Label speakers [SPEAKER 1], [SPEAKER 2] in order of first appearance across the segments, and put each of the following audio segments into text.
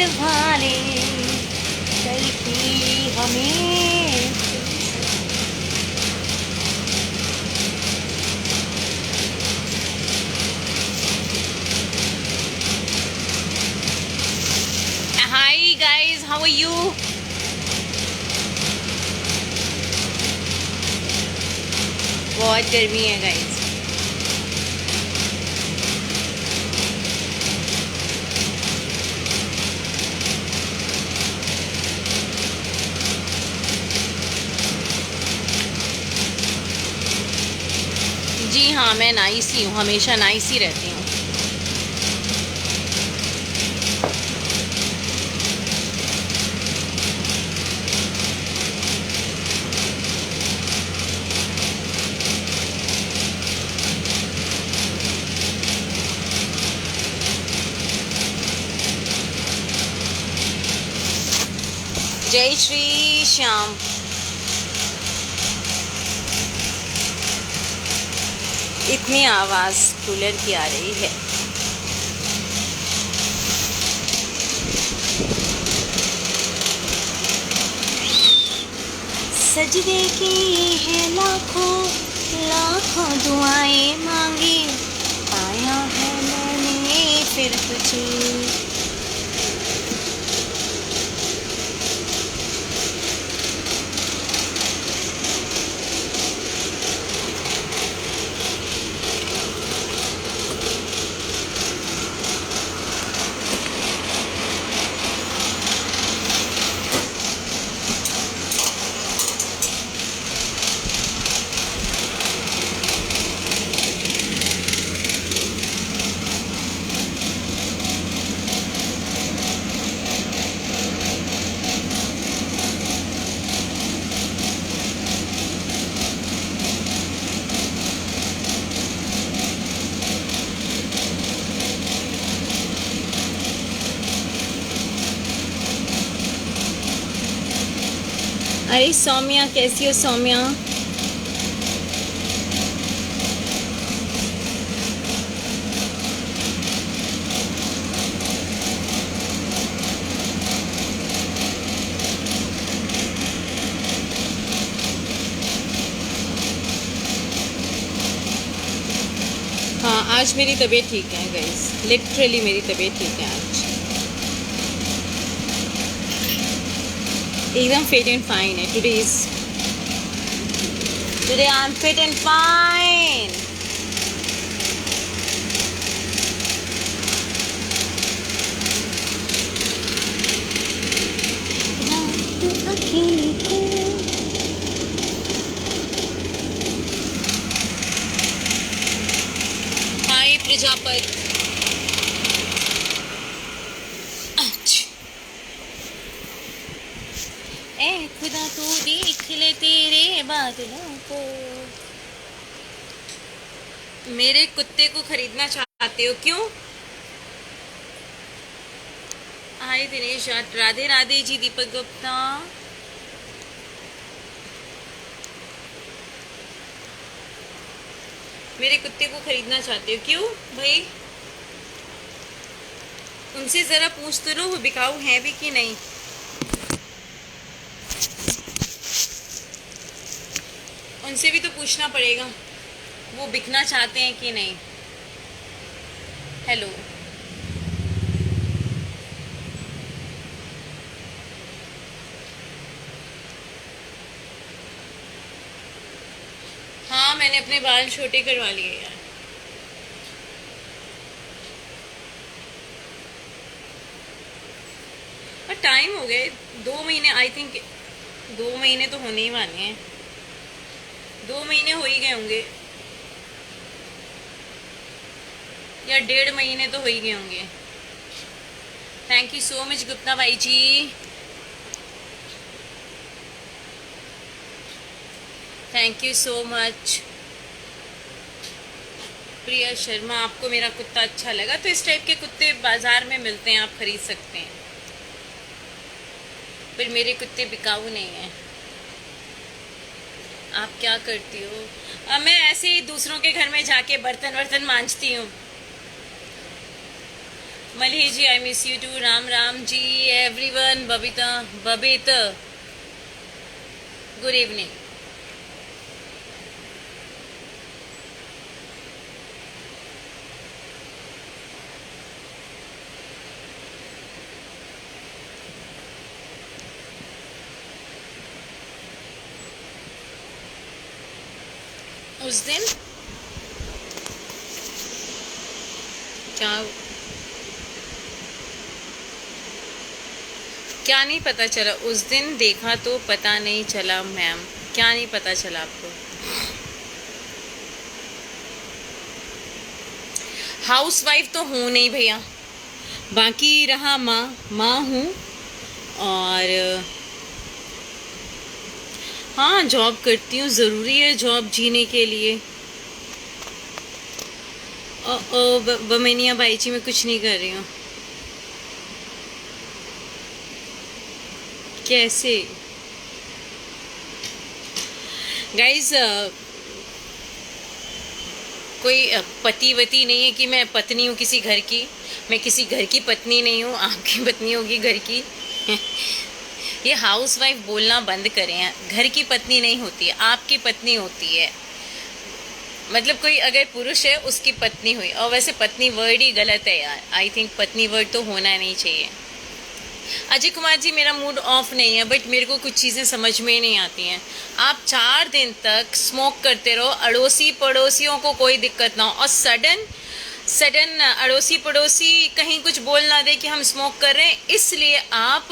[SPEAKER 1] वाले चलती हमें। Hi guys, how are you? बहुत गर्मी है गाइस। जी हाँ, मैं नाइस ही हूँ, हमेशा नाइस ही रहती हूँ। जय श्री श्याम। इतनी आवाज़ कूलर की आ रही है। सजदे की है लाखों लाखों दुआएं मांगी, पाया है मैंने फिर तुझे। अरे सौम्या, कैसी हो सौम्या? हाँ, आज मेरी तबीयत ठीक है गाइस, लिटरली मेरी तबीयत ठीक है आज, एकदम फिट एंड फाइन है। Today I am fit and fine. Hi Prajapati. ए खुदा तू देख ले तेरे बादलों को। मेरे कुत्ते को खरीदना चाहते हो? क्यों? हाय दिनेश, राधे राधे जी। दीपक गुप्ता, मेरे कुत्ते को खरीदना चाहते हो? क्यों भाई? उनसे जरा पूछ तो लो वो बिकाऊ है भी कि नहीं। उनसे भी तो पूछना पड़ेगा वो बिकना चाहते हैं कि नहीं। हेलो, हाँ मैंने अपने बाल छोटे करवा लिए यार। और टाइम हो गए 2 महीने, आई थिंक 2 महीने तो होने ही वाले हैं। 2 महीने हो ही गए होंगे, या 1.5 महीने तो हो ही गए होंगे। Thank you so much Gupta भाई ji. Thank you so much. Priya Sharma, आपको मेरा कुत्ता अच्छा लगा तो इस टाइप के कुत्ते बाजार में मिलते हैं, आप खरीद सकते हैं, पर मेरे कुत्ते बिकाऊ नहीं हैं। आप क्या करती हो? मैं ऐसे ही दूसरों के घर में जाके बर्तन वर्तन मांजती हूँ। Malhi ji I miss you too, Ram Ram ji everyone, Babita Babita good evening. उस दिन क्या क्या नहीं पता चला? उस दिन देखा तो पता नहीं चला मैम, क्या नहीं पता चला आपको? हाउस वाइफ तो हूँ नहीं भैया, बाकी रहा माँ, माँ हूँ। और हाँ जॉब करती हूँ, ज़रूरी है जॉब जीने के लिए। बमेनिया भाई जी मैं कुछ नहीं कर रही हूँ। कैसे गाइज, कोई पति वती नहीं है कि मैं पत्नी हूँ किसी घर की। मैं किसी घर की पत्नी नहीं हूँ, आपकी पत्नी होगी घर की। ये हाउस वाइफ बोलना बंद करें, घर की पत्नी नहीं होती है, आपकी पत्नी होती है। मतलब कोई अगर पुरुष है उसकी पत्नी हुई, और वैसे पत्नी वर्ड ही गलत है यार, आई थिंक पत्नी वर्ड तो होना नहीं चाहिए। अजय कुमार जी मेरा मूड ऑफ नहीं है, बट मेरे को कुछ चीज़ें समझ में नहीं आती हैं। आप 4 दिन तक स्मोक करते रहो, अड़ोसी पड़ोसियों को कोई दिक्कत ना हो, और सडन अड़ोसी पड़ोसी कहीं कुछ बोल ना दे कि हम स्मोक कर रहे हैं, इसलिए आप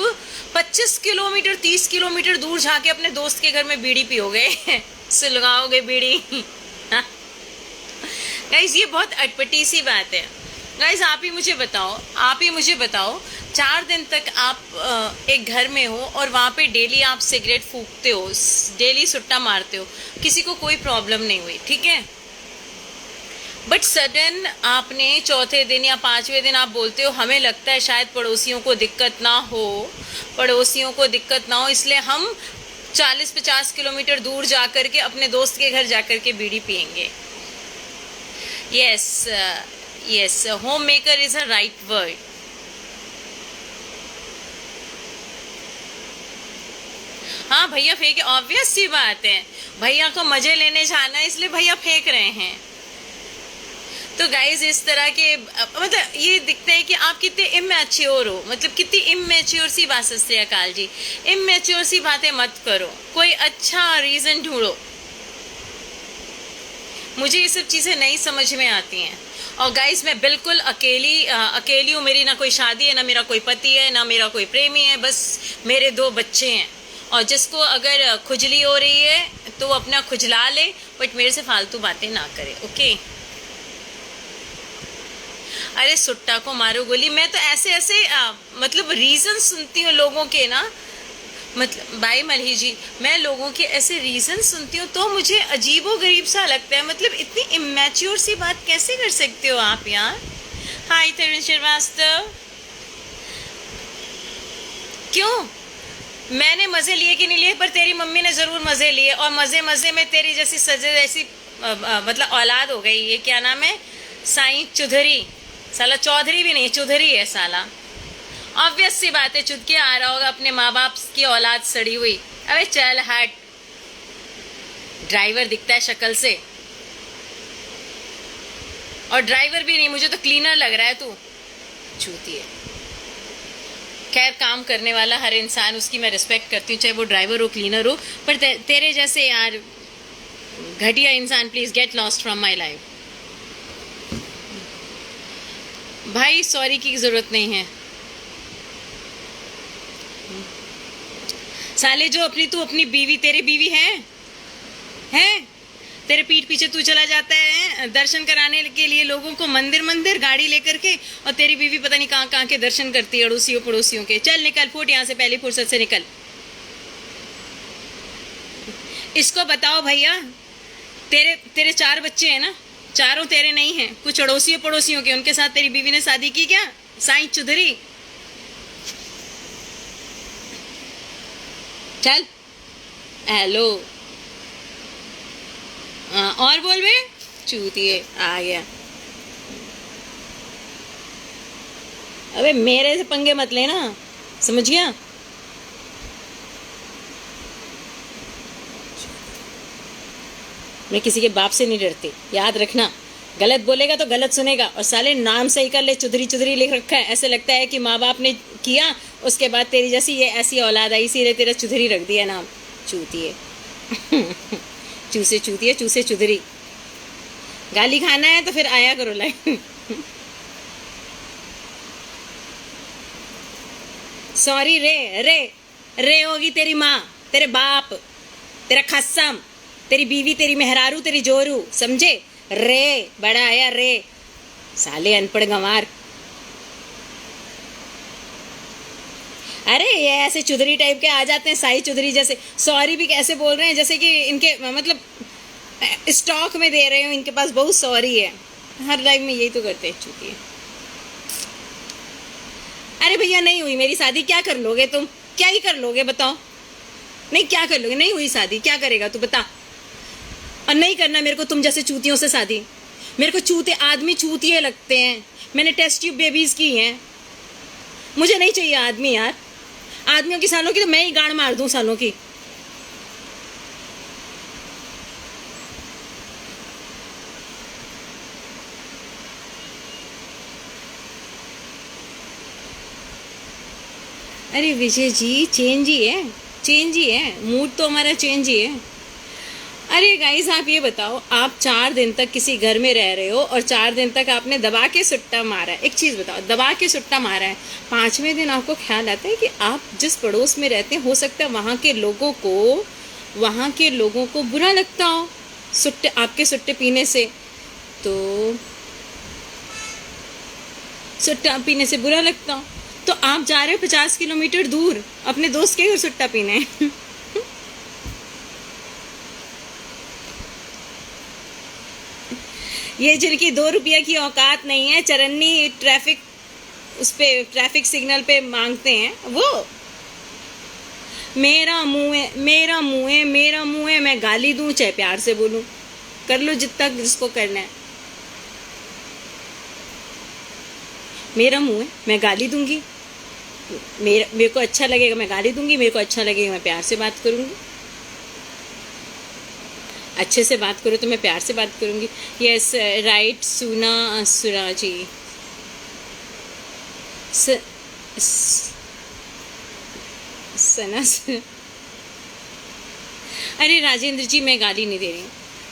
[SPEAKER 1] 25 किलोमीटर 30 किलोमीटर दूर जाके अपने दोस्त के घर में बीड़ी पियोगे। सुलगाओगे बीड़ी। गाइज ये बहुत अटपटी सी बात है। गाइज आप ही मुझे बताओ 4 दिन तक आप एक घर में हो और वहाँ पे डेली आप सिगरेट फूकते हो, डेली सुट्टा मारते हो, किसी को कोई प्रॉब्लम नहीं हुई, ठीक है। बट सडन आपने 4थे दिन या 5वें दिन आप बोलते हो हमें लगता है शायद पड़ोसियों को दिक्कत ना हो, इसलिए हम 40-50 किलोमीटर दूर जा कर के अपने दोस्त के घर जा कर के बीड़ी पियेंगे। Yes, home maker is a right word. हाँ भैया फेंके, ऑब्वियस सी बात है, भैया को मजे लेने जाना है इसलिए भैया फेंक रहे हैं। तो गाइज इस तरह के मतलब ये दिखता है कि आप कितने इमेच्योर हो, मतलब कितनी इमेच्योर सी बात। सत श्री अकाल जी, इमेच्योर सी बातें मत करो, कोई अच्छा रीजन ढूंढो। मुझे ये सब चीज़ें नहीं समझ में आती हैं। और गाइज मैं बिल्कुल अकेली हूँ, मेरी ना कोई शादी है, ना मेरा कोई पति है, ना मेरा कोई प्रेमी है, बस मेरे 2 बच्चे हैं। और जिसको अगर खुजली हो रही है तो अपना खुजला ले, बट मेरे से फालतू बातें ना करे, ओके। अरे सुट्टा को मारो गोली, मैं तो ऐसे मतलब रीज़न सुनती हूँ लोगों के ना, मतलब भाई मलही जी मैं लोगों के ऐसे रीज़न सुनती हूँ तो मुझे अजीबो गरीब सा लगता है। मतलब इतनी इमेच्योर सी बात कैसे कर सकते हो आप यार। हाय तरुण श्रीवास्तव, क्यों मैंने मज़े लिए कि नहीं लिए, पर तेरी मम्मी ने ज़रूर मज़े लिए, और मज़े में तेरी जैसी सजे जैसी मतलब औलाद हो गई। ये क्या नाम है, साईं चौधरी, साला चौधरी भी नहीं चौधरी है साला। ऑब्वियस सी बात है, चुद के आ रहा होगा अपने माँ बाप की औलाद सड़ी हुई। अबे चल हट, ड्राइवर दिखता है शक्ल से, और ड्राइवर भी नहीं, मुझे तो क्लीनर लग रहा है तू, चूती है। खैर काम करने वाला हर इंसान, उसकी मैं रिस्पेक्ट करती हूँ, चाहे वो ड्राइवर हो क्लीनर हो, पर तेरे जैसे यार घटिया इंसान please get lost from my life. भाई सॉरी की जरूरत नहीं है साले, जो तू अपनी बीवी, तेरी बीवी है तेरे पीठ पीछे तू चला जाता है दर्शन कराने के लिए लोगों को, मंदिर गाड़ी लेकर के, और तेरी बीवी पता नहीं कहाँ के दर्शन करती है अड़ोसियों पड़ोसियों के। चल निकल, फुट यहाँ से, पहली फुर्सत से निकल। इसको बताओ भैया, तेरे 4 बच्चे हैं ना, चारों तेरे नहीं हैं, कुछ अड़ोसियों पड़ोसियों के, उनके साथ तेरी बीवी ने शादी की क्या, साईं चौधरी। चल हेलो, और बोल बे, चूतिए आ गया। अबे मेरे से पंगे मत लेना, समझ गया? मैं किसी के बाप से नहीं डरती, याद रखना। गलत बोलेगा तो गलत सुनेगा। और साले नाम सही कर ले, चुधरी चुधरी लिख रखा है, ऐसे लगता है कि माँ बाप ने किया, उसके बाद तेरी जैसी ये ऐसी औलाद आई, इसीलिए तेरा चुधरी रख दिया नाम। चूतिए चूसे चूतिए, चूसे चुधरी। गाली खाना है तो फिर आया करो लाइन। सॉरी रे, रे होगी तेरी माँ, तेरे बाप, तेरा खस्सम, तेरी बीवी, तेरी मेहरारू, तेरी जोरू, समझे? रे बड़ा आया रे, साले अनपढ़ गंवार। अरे ये ऐसे चुधरी टाइप के आ जाते हैं, साई चुधरी जैसे। सॉरी भी कैसे बोल रहे हैं जैसे कि इनके मतलब स्टॉक में दे रहे हो, इनके पास बहुत सॉरी है। हर लाइफ में यही तो करते हैं, चुकी। अरे भैया नहीं हुई मेरी शादी, क्या कर लोगे तुम? क्या ही कर लोगे बताओ? नहीं क्या कर लोगे? नहीं हुई शादी, क्या करेगा तू बता? और नहीं करना मेरे को तुम जैसे चूतियों से शादी। मेरे को चूते आदमी चूतिए लगते हैं। मैंने टेस्ट ट्यूब बेबीज की हैं, मुझे नहीं चाहिए आदमी यार। आदमियों की सालों की तो मैं ही गाड़ मार दूं सालों की। अरे विजय जी चेंज ही है, चेंज ही है, मूड तो हमारा चेंज ही है। अरे गाइस आप ये बताओ, आप 4 दिन तक किसी घर में रह रहे हो और 4 दिन तक आपने दबा के सुट्टा मारा है। एक चीज़ बताओ, दबा के सुट्टा मारा है, 5वें दिन आपको ख्याल आता है कि आप जिस पड़ोस में रहते हैं हो सकता है वहाँ के लोगों को बुरा लगता हो सुट्टे, आपके सुट्टे पीने से। तो सुट्टा पीने से बुरा लगता हो तो आप जा रहे हो 50 किलोमीटर दूर अपने दोस्त के घर सुट्टा पीने। ये जिनकी 2 रुपया की औकात नहीं है, चरन्नी ट्रैफिक उस पे ट्रैफिक सिग्नल पे मांगते हैं, वो मेरा मुंह है, मेरा मुंह है, मेरा मुंह है, मैं गाली दूं चाहे प्यार से बोलूं, कर लो जितना जिसको करना है। मेरा मुंह है, मैं गाली दूंगी, मेरे को अच्छा लगेगा मैं गाली दूंगी, मेरे को अच्छा लगेगा मैं प्यार से बात करूंगी। अच्छे से बात करो तो मैं प्यार से बात करूंगी। यस राइट सुना सुरा जी। सना अरे राजेंद्र जी मैं गाली नहीं दे रही हूँ,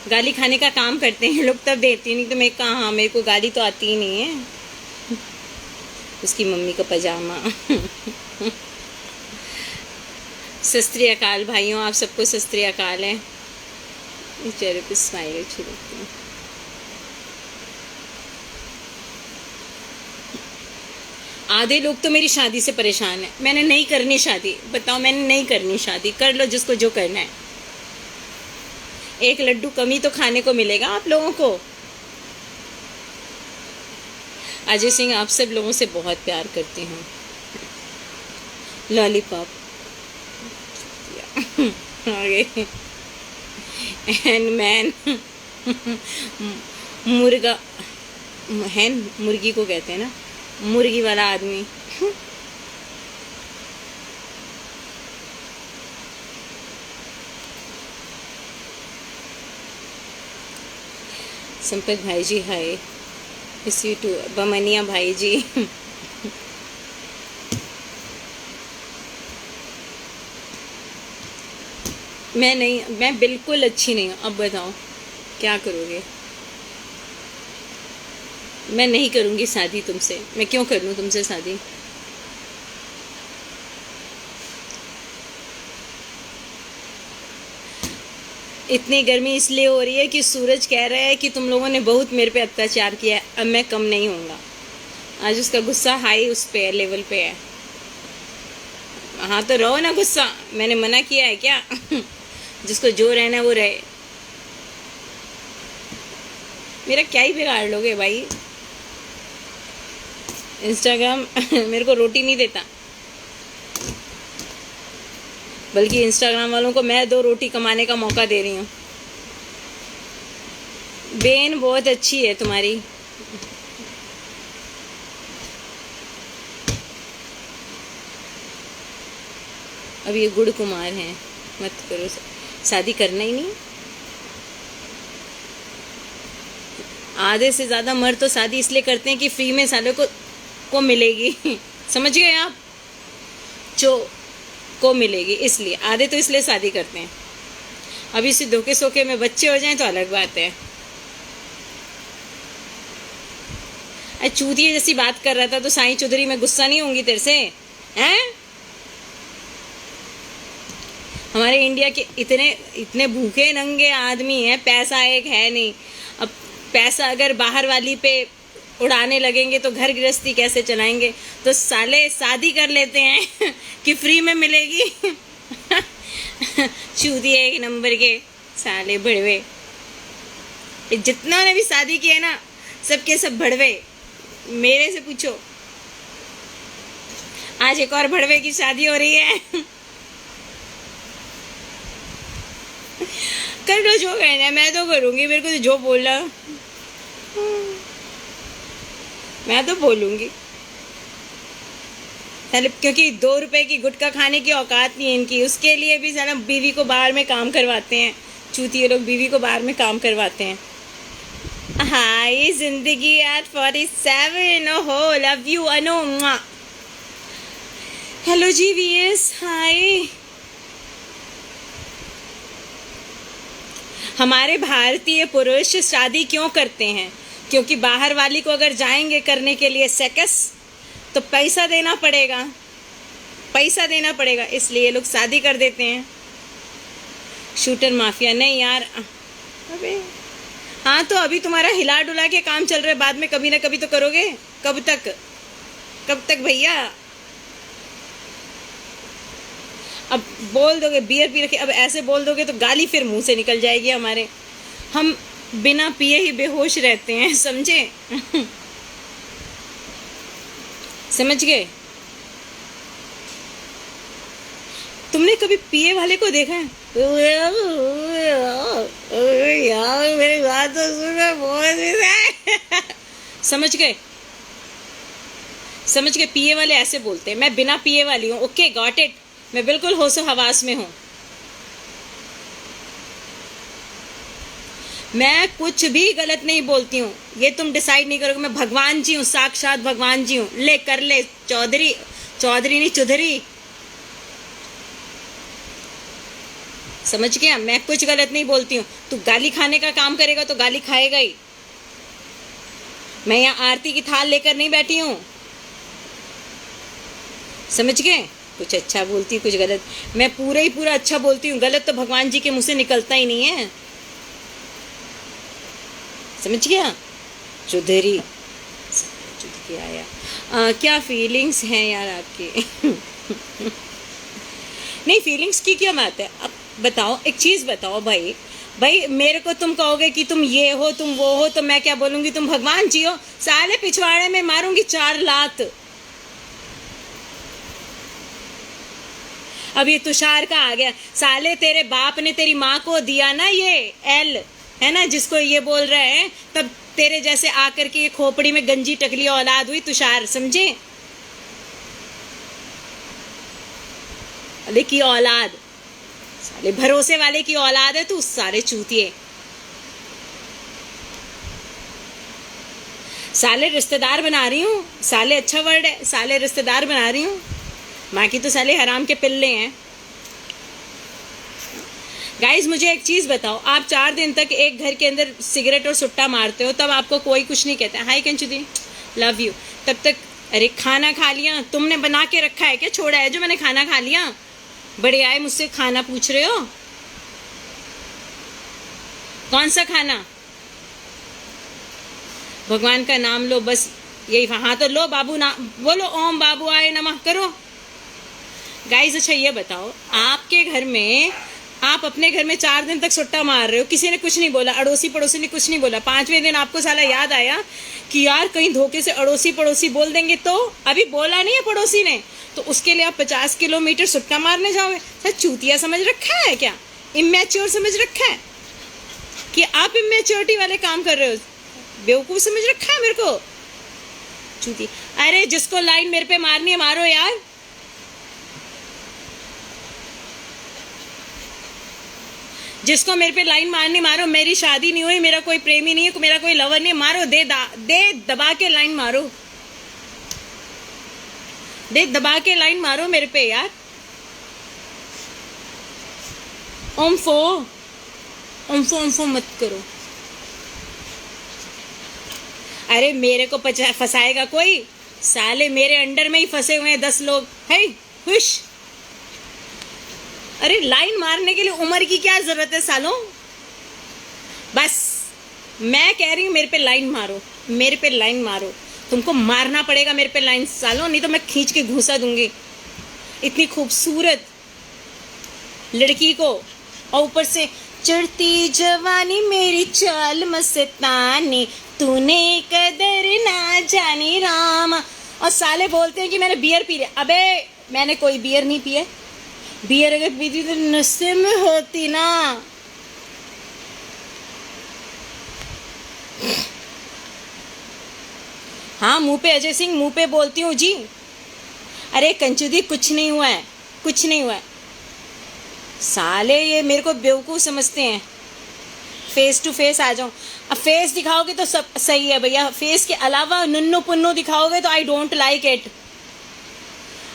[SPEAKER 1] गाली खाने का काम करते हैं लोग तब देती, नहीं तो मैं कहाँ, मेरे को गाली तो आती ही नहीं है। उसकी मम्मी का पजामा। सत श्री अकाल भाइयों, आप सबको सत श्री अकाल है। चेहरे पे स्माइल अच्छी लगती है। आधे लोग तो मेरी शादी से परेशान है, मैंने नहीं करनी शादी। बताओ मैंने नहीं करनी शादी, कर लो जिसको जो करना है। एक लड्डू कमी तो खाने को मिलेगा आप लोगों को। अजय सिंह आप सब लोगों से बहुत प्यार करती हूँ। लॉलीपॉप आगे एंड मैन मुर्गा है, मुर्गी को कहते हैं ना, मुर्गी वाला आदमी। संपत भाई जी हाय, इसी टू बमनिया भाई जी। मैं बिल्कुल अच्छी नहीं हूँ। अब बताओ क्या करोगे? मैं नहीं करूँगी शादी तुमसे। मैं क्यों कर लूँ तुमसे शादी? इतनी गर्मी इसलिए हो रही है कि सूरज कह रहा है कि तुम लोगों ने बहुत मेरे पे अत्याचार किया है, अब मैं कम नहीं होऊंगा। आज उसका गुस्सा हाई उस पे लेवल पे है। हाँ तो रहो ना गुस्सा, मैंने मना किया है क्या? जिसको जो रहना है वो रहे। मेरा क्या ही बिगाड़ लोगे भाई? इंस्टाग्राम मेरे को रोटी नहीं देता, बल्कि इंस्टाग्राम वालों को मैं 2 रोटी कमाने का मौका दे रही हूँ। बेन बहुत अच्छी है तुम्हारी। अब ये गुड़ कुमार हैं, मत करो, शादी करना ही नहीं। आधे से ज़्यादा मर्द तो शादी इसलिए करते हैं कि फ्री में सालों को मिलेगी समझ गए आप, जो को मिलेगी, इसलिए आधे तो इसलिए शादी करते हैं। अभी से धोखे सोखे में बच्चे हो जाएं तो अलग बात है। अरे चूतिया जैसी बात कर रहा था तो साईं चौधरी मैं गुस्सा नहीं होंगी तेरे से, हैं? हमारे इंडिया के इतने इतने भूखे नंगे आदमी हैं, पैसा एक है नहीं। अब पैसा अगर बाहर वाली पे उड़ाने लगेंगे तो घर गृहस्थी कैसे चलाएंगे? तो साले शादी कर लेते हैं कि फ्री में मिलेगी चूतिया एक नंबर के साले भड़वे। जितना ने भी शादी की है ना, सबके सब भड़वे। मेरे से पूछो, आज एक और भड़वे की शादी हो रही है कर लो जो कहना है, मैं तो करूंगी, मेरे को तो जो बोला मैं तो बोलूंगी। क्योंकि 2 रुपए की गुटखा खाने की औकात नहीं है इनकी, उसके लिए भी साला बीवी को बाहर में काम करवाते हैं। चूतिए लोग बीवी को बाहर में काम करवाते हैं। हाय जिंदगी एट 47, ओहो love you Anu. Hello ji VS, hi. हमारे भारतीय पुरुष शादी क्यों करते हैं? क्योंकि बाहर वाली को अगर जाएंगे करने के लिए सेक्स तो पैसा देना पड़ेगा, पैसा देना पड़ेगा, इसलिए लोग शादी कर देते हैं। शूटर माफिया नहीं यार, अबे हाँ तो अभी तुम्हारा हिला डुला के काम चल रहा है, बाद में कभी ना कभी तो करोगे। कब तक भैया? अब बोल दोगे बियर पी रखे, अब ऐसे बोल दोगे तो गाली फिर मुंह से निकल जाएगी हमारे। हम बिना पिए ही बेहोश रहते हैं, समझे? समझ गए? तुमने कभी पिए वाले को देखा है? यार मेरी बात तो सुनो, बहुत समझ गए? समझ गए? पिए वाले ऐसे बोलते हैं। मैं बिना पिए वाली हूँ, ओके गॉट इट। मैं बिल्कुल होशो हवास में हूँ। मैं कुछ भी गलत नहीं बोलती हूँ, ये तुम डिसाइड नहीं करोगे। मैं भगवान जी हूँ, साक्षात भगवान जी हूँ। ले कर ले चौधरी, चौधरी नहीं चुधरी, समझ गया? मैं कुछ गलत नहीं बोलती हूँ। तू गाली खाने का काम करेगा तो गाली खाएगा ही। मैं यहाँ आरती की थाल लेकर नहीं बैठी हूँ, समझ गए? कुछ अच्छा बोलती हूँ, कुछ गलत। मैं पूरा ही पूरा अच्छा बोलती हूँ, गलत तो भगवान जी के मुंह से निकलता ही नहीं है, समझ गया? चुधरी चुधरी आया। क्या फीलिंग्स हैं यार आपकी? नहीं फीलिंग्स की क्या बात है? अब बताओ, एक चीज बताओ भाई, मेरे को तुम कहोगे कि तुम ये हो तुम वो हो तो मैं क्या बोलूंगी? तुम भगवान जी हो। साले पिछवाड़े में मारूंगी 4 लात। अब ये तुषार का आ गया, साले तेरे बाप ने तेरी माँ को दिया ना ये एल, है ना, जिसको ये बोल रहे हैं, तब तेरे जैसे आकर के ये खोपड़ी में गंजी टकली औलाद हुई तुषार, समझे? अरे की औलाद, साले भरोसे वाले की औलाद है तू, साले चूतिए। साले रिश्तेदार बना रही हूँ, साले अच्छा वर्ड है, साले रिश्तेदार बना रही हूँ, बाकी तो साले हराम के पिल्ले हैं। गाइज मुझे एक चीज बताओ, आप 4 दिन तक एक घर के अंदर सिगरेट और सुट्टा मारते हो, तब आपको कोई कुछ नहीं कहता? हाय कंचुदी, लव यू। तब तक अरे खाना खा लिया? तुमने बना के रखा है क्या? छोड़ा है जो मैंने खाना खा लिया? बड़े आए मुझसे खाना पूछ रहे हो, कौन सा खाना? भगवान का नाम लो बस, यही। हाँ तो लो बाबू ना बोलो, ओम बाबू आए नमः करो। गाइज अच्छा ये बताओ, आपके घर में, आप अपने घर में 4 दिन तक सुट्टा मार रहे हो, किसी ने कुछ नहीं बोला, अड़ोसी पड़ोसी ने कुछ नहीं बोला। 5वें दिन आपको साला याद आया कि यार कहीं धोखे से अड़ोसी पड़ोसी बोल देंगे तो, अभी बोला नहीं है पड़ोसी ने, तो उसके लिए आप 50 किलोमीटर सुट्टा मारने जाओगे? सर चूतिया समझ रखा है क्या? इमेच्योर समझ रखा है कि आप इमेच्योरिटी वाले काम कर रहे हो? बेवकूफ समझ रखा है मेरे को, चूती। अरे जिसको लाइन मेरे पे मारनी है मारो यार, जिसको मेरे पे लाइन मारनी मारो, मेरी शादी नहीं हुई, मेरा कोई प्रेमी नहीं है, मेरा कोई लवर नहीं, मारो, दे दबा के लाइन मारो, दे दबा के लाइन मारो मेरे पे यार। ओम्फो ओम्फो ओम्फो मत करो। अरे मेरे को फंसाएगा कोई? साले मेरे अंडर में ही फंसे हुए हैं 10 लोग है। खुश। अरे लाइन मारने के लिए उम्र की क्या जरूरत है सालों? बस मैं कह रही हूँ मेरे पे लाइन मारो, मेरे पे लाइन मारो। तुमको मारना पड़ेगा मेरे पे लाइन सालों, नहीं तो मैं खींच के घूसा दूंगी इतनी खूबसूरत लड़की को। और ऊपर से चढ़ती जवानी मेरी चाल मस्तानी, तूने कदर ना जानी राम। और साले बोलते हैं कि मैंने बियर पी लिया। अबे मैंने कोई बियर नहीं पिया। बियर अगर पीती तो नशे में होती ना। हाँ मुंह पे अजय सिंह, मुंह पे बोलती हूँ जी। अरे कंचुदी कुछ नहीं हुआ है, कुछ नहीं हुआ है। साले ये मेरे को बेवकूफ़ समझते हैं। फेस टू फेस आ जाऊं। अब फेस दिखाओगे तो सब सही है भैया, फेस के अलावा नुन्नू पुन्नू दिखाओगे तो आई डोंट लाइक इट।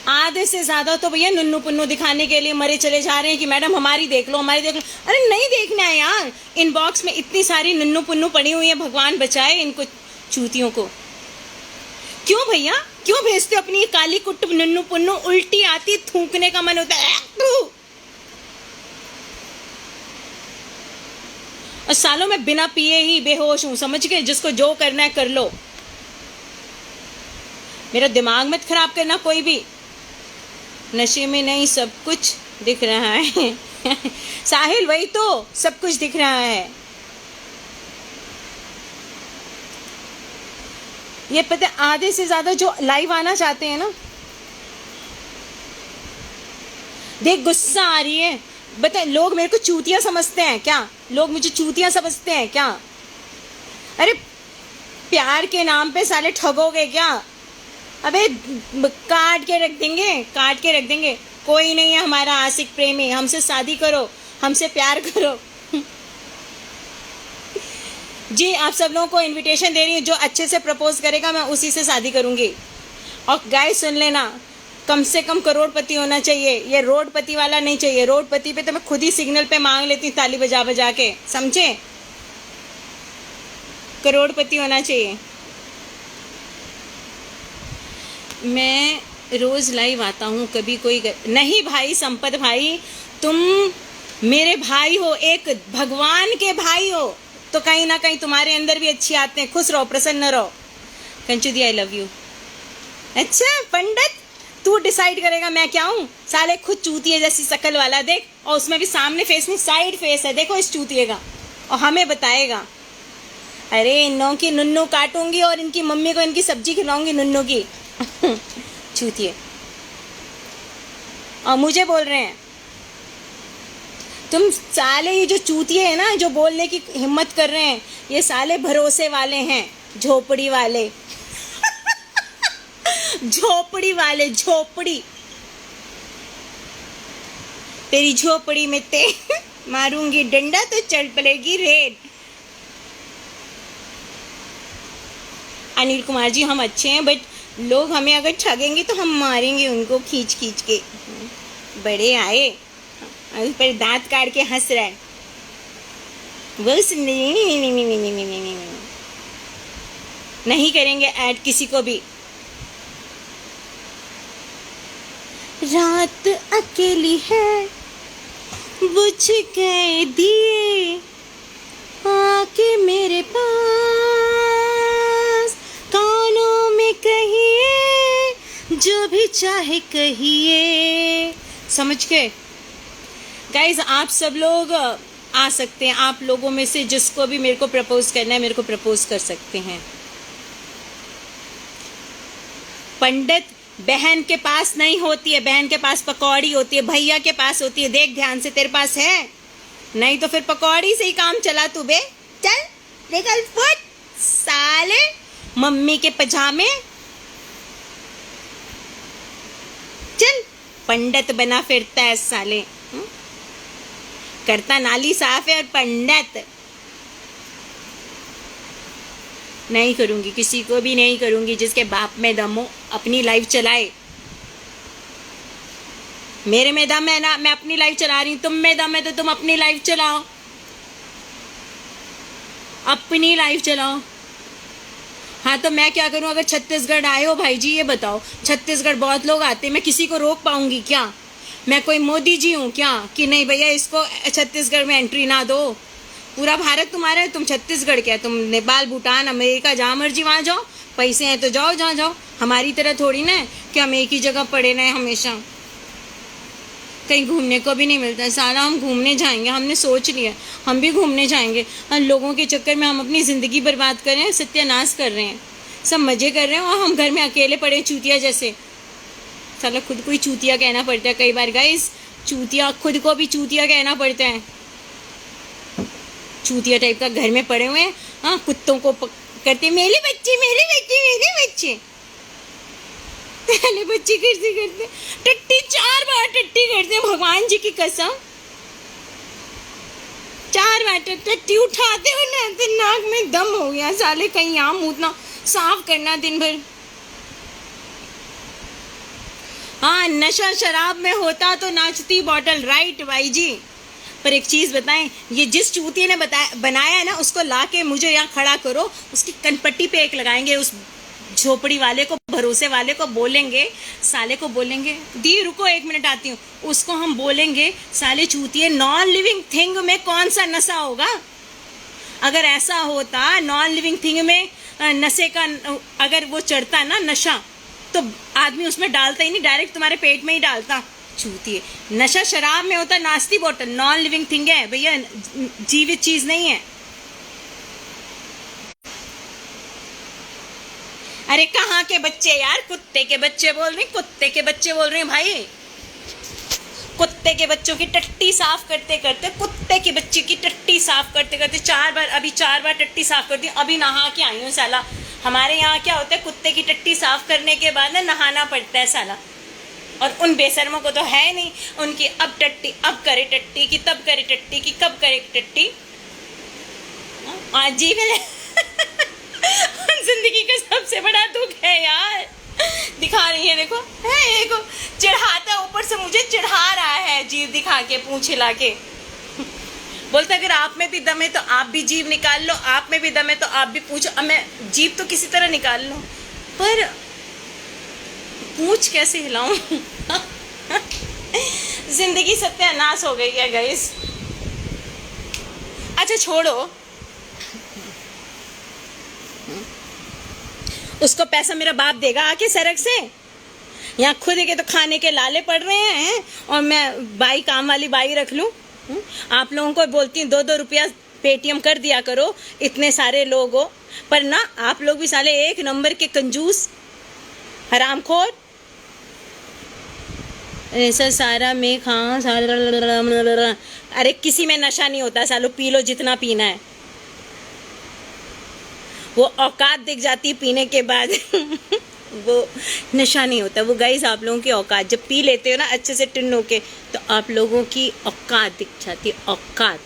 [SPEAKER 1] आधे से ज़्यादा तो भैया नुन्नू पुन्नू दिखाने के लिए मरे चले जा रहे हैं कि मैडम हमारी देख लो, हमारी देख लो। अरे नहीं देखना है यार। इनबॉक्स में इतनी सारी नुन्नू पुन्नू पड़ी हुई है, भगवान बचाए इनको चूतियों को। क्यों भैया, क्यों भेजते हो अपनी ये काली कुट्ट नुन्नू पुन्नू? उल्टी आती, थूकने का मन होता है। और सालों में बिना पिए ही बेहोश हूं, समझ गए? जिसको जो करना है कर लो, मेरा दिमाग मत खराब करना कोई भी। नशे में नहीं, सब कुछ दिख रहा है साहिल वही तो, सब कुछ दिख रहा है। ये पता है आधे से ज्यादा जो लाइव आना चाहते हैं ना, देख गुस्सा आ रही है। बता, लोग मेरे को चूतिया समझते हैं क्या? लोग मुझे चूतिया समझते हैं क्या? अरे प्यार के नाम पे साले ठगोगे क्या? अबे काट के रख देंगे, काट के रख देंगे। कोई नहीं है हमारा आशिक प्रेमी, हमसे शादी करो, हमसे प्यार करो जी आप सब लोगों को इनविटेशन दे रही हूँ, जो अच्छे से प्रपोज करेगा मैं उसी से शादी करूँगी। और गाइस सुन लेना, कम से कम करोड़पति होना चाहिए, ये रोडपति वाला नहीं चाहिए। रोडपति पे तो मैं खुद ही सिग्नल पे मांग लेती हूँ ताली बजा बजा के, समझे? करोड़पति होना चाहिए। मैं रोज लाइव आता हूँ, कभी कोई नहीं भाई। संपत भाई तुम मेरे भाई हो, एक भगवान के भाई हो, तो कहीं ना कहीं तुम्हारे अंदर भी अच्छी आते हैं। खुश रहो, प्रसन्न रहो। कंचुदी आई लव यू। अच्छा पंडित तू डिसाइड करेगा मैं क्या हूँ? साले खुद चूतिए जैसी शकल वाला देख, और उसमें भी सामने फेस नहीं साइड फेस है, देखो इस चूतिए का, और हमें बताएगा। अरे इन की नुन्नू काटूंगी और इनकी मम्मी को इनकी सब्जी खिलाऊंगी नुन्नू की चूतिए। और मुझे बोल रहे हैं तुम साले, ये जो चूतिए है ना, जो बोलने की हिम्मत कर रहे हैं, ये साले भरोसे वाले हैं, झोपड़ी वाले झोपड़ी वाले, झोपड़ी। तेरी झोपड़ी में ते मारूंगी डंडा तो चल पड़ेगी रेड। अनिल कुमार जी हम अच्छे हैं, बट लोग हमें अगर ठगेंगे तो हम मारेंगे उनको खींच खींच के। बड़े आए उस पर दांत काट के हंस रहा है। बस नहीं करेंगे ऐड किसी को भी। रात अकेली है, बुझ गए दिए, आके मेरे पास, कानों में कहिए, जो भी चाहे कहिए। समझ गए गाइज? आप सब लोग आ सकते हैं, आप लोगों में से जिसको भी मेरे को प्रपोज करना है मेरे को प्रपोज कर सकते हैं। पंडित बहन के पास नहीं होती है, बहन के पास पकौड़ी होती है, भैया के पास होती है। देख ध्यान से, तेरे पास है? नहीं तो फिर पकौड़ी से ही काम चला तू बे। चल निकल फुट साले, मम्मी के पजामे। चल पंडित बना फिरता है साले। करता नाली साफ है और पंडित। नहीं करूंगी, किसी को भी नहीं करूंगी। जिसके बाप में दम हो अपनी लाइफ चलाए। मेरे में दम है ना, मैं अपनी लाइफ चला रही हूँ। तुम में दम है तो तुम अपनी लाइफ चलाओ, अपनी लाइफ चलाओ। हाँ तो मैं क्या करूँ? अगर छत्तीसगढ़ आए हो भाई जी, ये बताओ, छत्तीसगढ़ बहुत लोग आते हैं, मैं किसी को रोक पाऊंगी क्या? मैं कोई मोदी जी हूँ क्या कि नहीं भैया इसको छत्तीसगढ़ में एंट्री ना दो? पूरा भारत तुम्हारा है, तुम छत्तीसगढ़ क्या? तुम नेपाल, भूटान, अमेरिका, जहाँ मर्जी वहाँ जाओ। पैसे हैं तो जाओ जहाँ जाओ। हमारी तरह थोड़ी ना है कि हम एक ही जगह पड़े रहें हमेशा। कहीं घूमने को भी नहीं मिलता है। साला हम घूमने जाएंगे, हमने सोच लिया हम भी घूमने जाएंगे। और लोगों के चक्कर में हम अपनी ज़िंदगी बर्बाद कर रहे हैं, सत्यानाश कर रहे हैं। सब मज़े कर रहे हैं और हम घर में अकेले पड़े चूतिया जैसे। साला खुद को ही चूतिया कहना पड़ता है कई बार गाइस। चूतिया, खुद को भी चूतिया कहना पड़ता है। चूतिया टाइप का घर में पड़े हुए हैं। हाँ, कुत्तों को करते मेरे बच्चे मेरे बच्चे मेरे बच्चे। पहले बच्चे करते करते टट्टी 4 बार टट्टी करते हैं, भगवान जी की कसम। 4 बार टट्टी उठाते हो ना तो नाक में दम हो गया। साले कहीं आम मूतना साफ करना दिन भर। हाँ, नशा शराब में होता तो नाचती बॉटल। राइट भाई जी। पर एक चीज़ बताएं, ये जिस चूतिए ने बनाया है ना, उसको ला के मुझे यहाँ खड़ा करो, उसकी कनपट्टी पे एक लगाएंगे। उस झोपड़ी वाले को, भरोसे वाले को बोलेंगे, साले को बोलेंगे, दी रुको 1 मिनट आती हूँ। उसको हम बोलेंगे, साले चूतिए, नॉन लिविंग थिंग में कौन सा नशा होगा? अगर ऐसा होता नॉन लिविंग थिंग में नशे का, अगर वो चढ़ता ना नशा, तो आदमी उसमें डालता ही नहीं, डायरेक्ट तुम्हारे पेट में ही डालता। चूतिए, नशा शराब में होता नाश्ती बॉटल। नॉन लिविंग थिंग है भैया, जीवित चीज नहीं है। अरे कहाँ के बच्चे यार? कुत्ते के बच्चे बोल रहे हैं, कुत्ते के बच्चे बोल रहे हैं भाई। कुत्ते के बच्चों की टट्टी साफ करते करते, कुत्ते के बच्चे की टट्टी साफ करते करते 4 बार, अभी 4 बार टट्टी साफ करती हूँ। अभी नहा के आई हूँ साला। हमारे यहाँ क्या होता है, कुत्ते की टट्टी साफ करने के बाद ना नहाना पड़ता है साला। और उन बेशर्मों को तो है नहीं, उनकी अब टट्टी, अब करे टट्टी की, तब करे टट्टी की, कब करे टट्टी। आज जी मैंने जिंदगी का सबसे बड़ा दुख है यार। दिखा रही है, देखो है, एक चढ़ाता ऊपर से मुझे चढ़ा रहा है, जीभ दिखा के, पूंछ हिला के। बोलता अगर आप में भी दम है तो आप भी जीभ निकाल लो, आप में भी दम है तो आप भी पूछो। अब मैं जीभ तो किसी तरह निकाल लो, पर पूछ कैसे हिलाऊं? जिंदगी सत्यानाश हो गई है गाइस। अच्छा छोड़ो, उसको पैसा मेरा बाप देगा आके सड़क से। यहाँ खुद के तो खाने के लाले पड़ रहे हैं और मैं बाई, काम वाली बाई रख लूं। आप लोगों को बोलती हूँ 2-2 रुपया पेटीएम कर दिया करो, इतने सारे लोग हो। पर ना, आप लोग भी साले एक नंबर के कंजूस, हरामखोर। ऐसा सारा में खा सारा। अरे किसी में नशा नहीं होता सालो, पी लो जितना पीना है। वो औकात दिख जाती है पीने के बाद। वो नशा नहीं होता वो गाइस, आप लोगों की औकात। जब पी लेते हो ना अच्छे से टिन होके, तो आप लोगों की औकात दिख जाती है, औकात।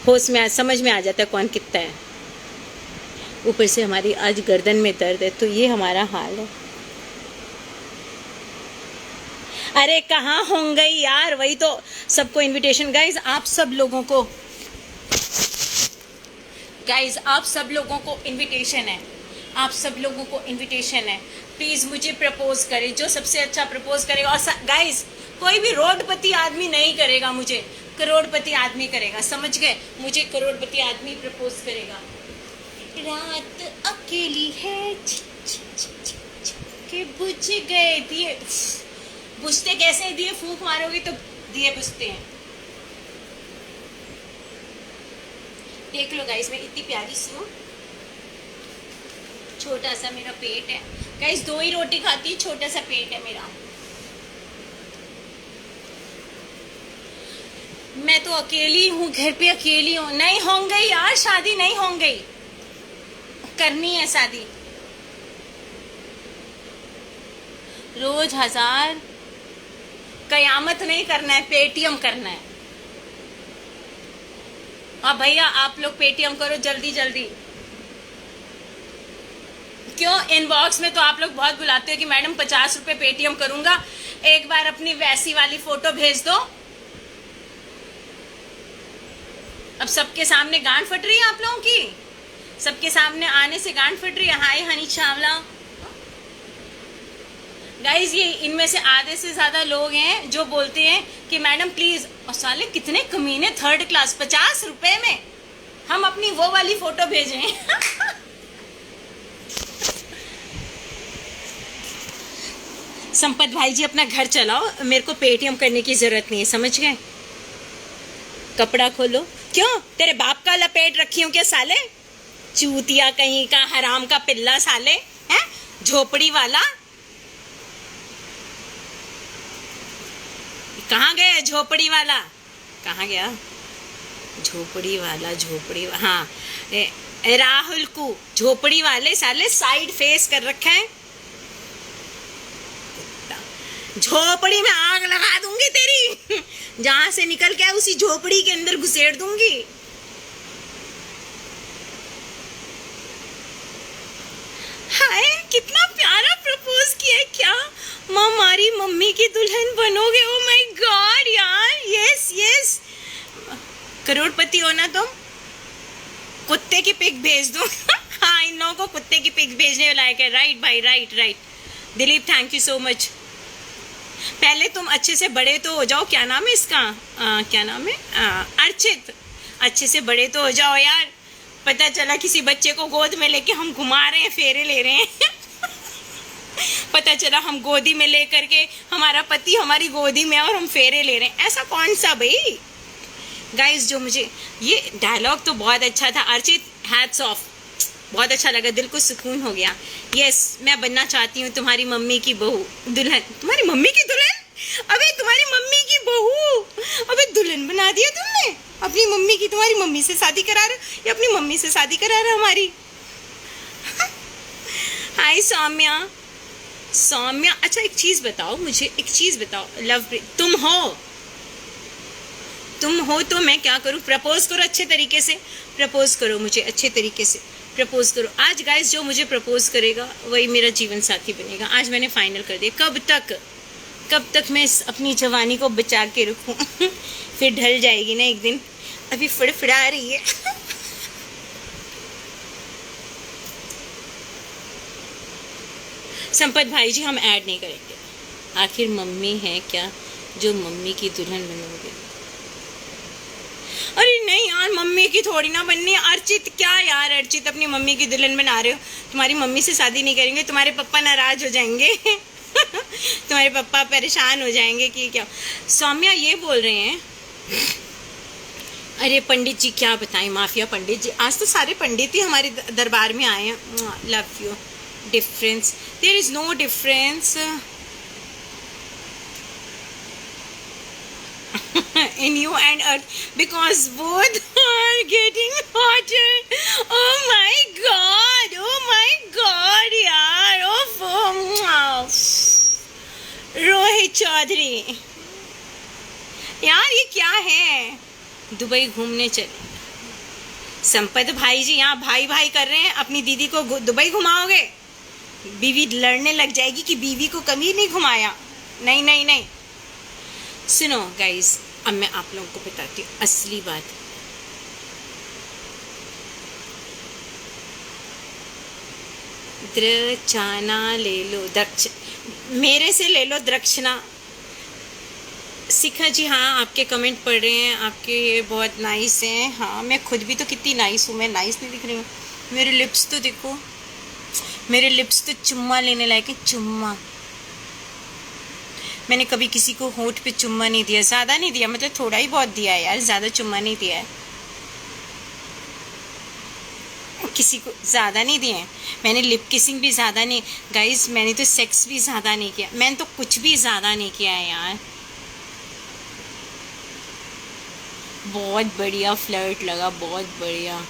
[SPEAKER 1] होश में समझ में आ जाता है कौन कितना है। ऊपर से हमारी आज गर्दन में दर्द है, तो ये हमारा हाल है। अरे कहाँ होंगे यार, वही तो सबको इनविटेशन। गाइस आप सब लोगों को, गाइस आप सब लोगों को इनविटेशन है, आप सब लोगों को इनविटेशन है। प्लीज़ मुझे प्रपोज करें, जो सबसे अच्छा प्रपोज करेगा। और गाइस कोई भी रोडपति आदमी नहीं करेगा, मुझे करोड़पति आदमी करेगा, समझ गए? मुझे करोड़पति आदमी प्रपोज करेगा। रात अकेली है कि बुझ गए दिए। बुझते कैसे? दिए फूंक मारोगे तो दिए बुझते हैं। देख लो गाइस, मैं इतनी प्यारी सी हूँ, छोटा सा मेरा पेट है गाइस। 2 ही रोटी खाती, छोटा सा पेट है मेरा। मैं तो अकेली हूँ, घर पे अकेली हूँ। नहीं होंगे यार शादी, नहीं होंगे, करनी है शादी। रोज 1000, कयामत नहीं करना है, पेटीएम करना है। और भैया आप लोग पेटीएम करो जल्दी जल्दी। क्यों इनबॉक्स में तो आप लोग बहुत बुलाते हो कि मैडम 50 रुपए पेटीएम करूंगा, एक बार अपनी वैसी वाली फोटो भेज दो। अब सबके सामने गांड फट रही है आप लोगों की, सबके सामने आने से गांड फट रही है। हाय हनी चावला। गाइज ये इनमें से आधे से ज्यादा लोग हैं जो बोलते हैं कि मैडम प्लीज, और साले कितने कमीने, थर्ड क्लास 50 रुपए में हम अपनी वो वाली फोटो भेजें। संपत भाई जी अपना घर चलाओ, मेरे को पेटीएम करने की जरूरत नहीं है, समझ गए। कपड़ा खोलो। क्यों तेरे बाप का लपेट रखी हूं क्या साले, चूतिया कहीं का, हराम का पिल्ला साले, हैं झोपड़ी वाला। कहाँ गया झोपड़ी वाला, कहाँ गया झोपड़ी वाला, झोपड़ी हाँ राहुल को झोपड़ी वाले साले साइड फेस कर रखा है। झोपड़ी में आग लगा दूंगी तेरी, जहां से निकल के उसी झोपड़ी के अंदर घुसेड़ दूंगी। हाय कितना प्यारा प्रपोज किया है, क्या हमारी मम्मी की दुल्हन बनोगे। ओ माय गॉड यार, यस यस, करोड़पति हो ना तुम। कुत्ते की पिक भेज दो। हाँ इन लोगों को कुत्ते की पिक भेजने लायक है। राइट भाई, right right. Dilip thank you so much. पहले तुम अच्छे से बड़े तो हो जाओ, क्या नाम है इसका, क्या नाम है, अर्चित। अच्छे से बड़े तो हो जाओ यार, पता चला किसी बच्चे को गोद में लेके हम घुमा रहे हैं, फेरे ले रहे हैं। पता चला हम गोदी में ले करके, हमारा पति हमारी गोदी में और हम फेरे ले रहे हैं, ऐसा कौन सा भाई। गाइस जो मुझे ये डायलॉग तो बहुत अच्छा था अर्चित, हैट्स ऑफ, बहुत अच्छा लगा, दिल को सुकून हो गया। यस मैं बनना चाहती हूँ तुम्हारी मम्मी की बहू, दुल्हन। तुम्हारी मम्मी की दुल्हन, अबे तुम्हारी मम्मी की बहू, अबे दुल्हन बना दिया तुमने अपनी मम्मी की। तुम्हारी मम्मी से शादी करा रहे हो या अपनी मम्मी से शादी करा रहे हो हमारी। हाय सौम्या, सौम्या अच्छा एक चीज बताओ मुझे, एक चीज बताओ, लव तुम हो तो मैं क्या करूँ। प्रपोज करो अच्छे तरीके से, प्रपोज करो मुझे अच्छे तरीके से, प्रपोज करो आज। गाइस जो मुझे प्रपोज करेगा वही मेरा जीवन साथी बनेगा। आज मैंने फाइनल कर दिया। कब तक मैं अपनी जवानी को बचा के रखूं। फिर ढल जाएगी ना एक दिन, अभी फड़फड़ा रही है। संपत भाई जी हम ऐड नहीं करेंगे, आखिर मम्मी है क्या जो मम्मी की दुल्हन बनोगे। अरे नहीं यार मम्मी की थोड़ी ना बननी है। अर्चित क्या यार, अर्चित अपनी मम्मी की दुल्हन बना रहे हो, तुम्हारी मम्मी से शादी नहीं करेंगे, तुम्हारे पापा नाराज हो जाएंगे। तुम्हारे पापा परेशान हो जाएंगे कि क्या। सौम्या ये बोल रहे हैं, अरे पंडित जी क्या बताएं, माफिया पंडित जी, आज तो सारे पंडित ही हमारे दरबार में आए हैं। Love you. Difference, there is no difference in you and earth because both are getting hotter. Oh my god, oh my god यार, oh रोहित चौधरी यार ये क्या है। दुबई घूमने चले संपत भाई जी, यहाँ भाई भाई कर रहे हैं, अपनी दीदी को दुबई घुमाओगे। बीवी लड़ने लग जाएगी कि बीवी को कभी नहीं घुमाया। नहीं नहीं नहीं, सुनो गाइस अब मैं आप लोगों को बताती हूँ असली बात। दक्षिणा ले लो, मेरे से ले लो दक्षिणा। शिखा जी हाँ आपके कमेंट पढ़ रहे हैं, आपके ये बहुत नाइस हैं। हाँ मैं खुद भी तो कितनी नाइस हूँ, मैं नाइस नहीं दिख रही हूँ। मेरे लिप्स तो देखो, मेरे लिप्स तो चुम्मा लेने लायक है, चुम्मा। मैंने कभी किसी को होंठ पे चुम्मा नहीं दिया, ज़्यादा नहीं दिया, मतलब थोड़ा ही बहुत दिया है यार, ज़्यादा चुम्मा नहीं दिया है किसी को, ज़्यादा नहीं दिए। मैंने लिप किसिंग भी ज़्यादा नहीं, गाइस मैंने तो सेक्स भी ज़्यादा नहीं किया, मैंने तो कुछ भी ज़्यादा नहीं किया है यार। बहुत बढ़िया फ्लर्ट लगा, बहुत बढ़िया।